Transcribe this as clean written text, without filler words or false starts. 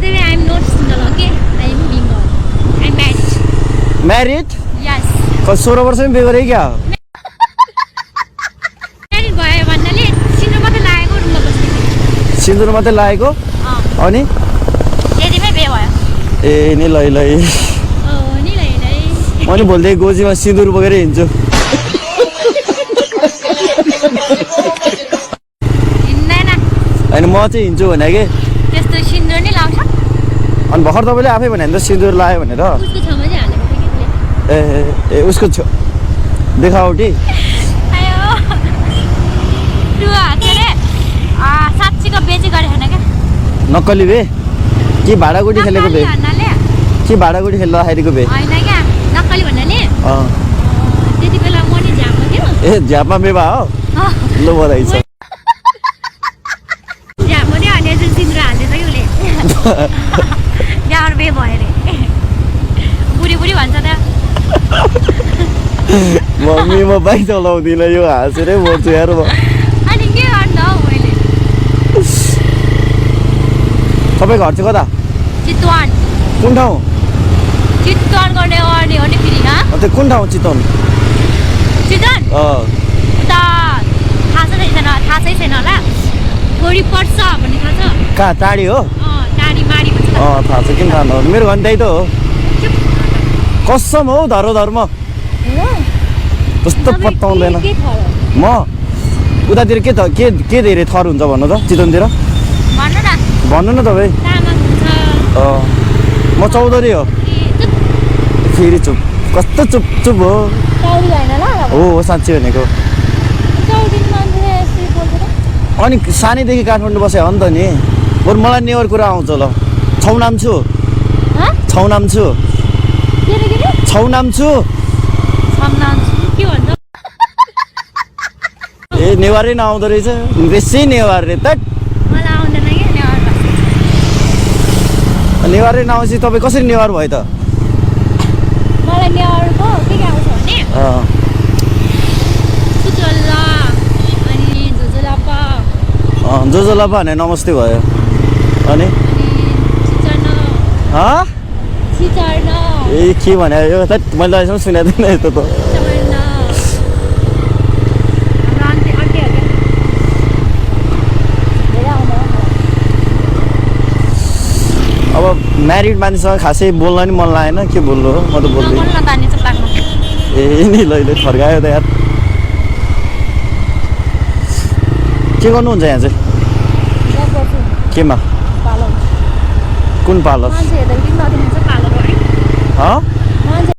the way, I'm not single, okay? I'm mingle. I'm married. Married? Yes. 16 वर्षमै बिहे गरे क्या? Married भयो भन्नाले सिन्दुर मात्रै लागेको रुममा बस्ने। सिन्दुर मात्रै लागेको? अनि? त्यतिमै बिहे भयो। ए नि लै लै। नि लै लै। म नि भोलि गोजीमा सिन्दुर बोकेर हिँड्छु। हिँड्दैन। अनि म चाहिँ हिँड्छु भने के? त्यस्तो सिन्दुर नि लाउँछ? अनि भर्खर तपाईँले आफै भने त सिन्दुर लायो भनेर। उसको छेउमा चाहिँ हालेको थियो कि ए उसको देखावटी। आयो के अरे साँच्चीको बेची गरेको छैन क्या नक्कली बे कि भाडागुडी खेलेको बे कि भाडागुडी खेल्दाखेरिको बे होइन क्या नक्कली भन्नाले त्यति बेला म नि झ्यापमा थियो ए झ्यापमा बेबा हो ल बधाई छ झ्यापमा नि अनि यसरी सिन्दुर हाल्दैछ कि उसले झ्यापर बे भयो अरे बुढी बुढी भन्छ त मम्मी म बाइक चलाउँदिनँ यो हाँसेरै मर्छु यार म अनि के गर्नु हौ मैले तपाईँ घर चाहिँ कता चितवन कुन ठाउँ चितवन गर्ने हो नि फेरि अन्त कुन ठाउँ चितवन चितवन उता थाहा चाहिँ छैन होला थोडी पर्छ भन्ने थाहा छ कहाँ टाढी हो टाढी माडी भन्छ थाहा छ किन थाहा नहोस् मेरो घर त्यही त हो कसम हौ धरो धर्म कस्तो पत्ताउँदैन म उतातिर के धेरै थर हुन्छ भन्नु त चितवनतिर भन्नु न तपाईँ म चौधरी हो फेरि चुप कस्तो चुप चुप हो हो साँच्ची भनेको अनि सानैदेखि काठमाडौँ बसे हो नि त नि बरु मलाई नेवर कुरा आउँछ ल छौनाम छु ए नेवारै नआउँदो रहेछ बेसी नेवार रे त नेवारै नआउँछ तपाईँ कसरी नेवार भयो त मलाई नेवारको के आउँछ भने अनि जोजोलापा भने नमस्ते भयो अनि ए के भने यो त मैले अहिलेसम्म सुनेको थिइनँ यस्तो त अब म्यारिड मान्छेसँग खासै बोल्न नि मन लागेन के बोल्नु हो म त बोल्दैन ए नि लैले फर्कायो त यार के गर्नुहुन्छ यहाँ चाहिँ केमा कुन पार्लर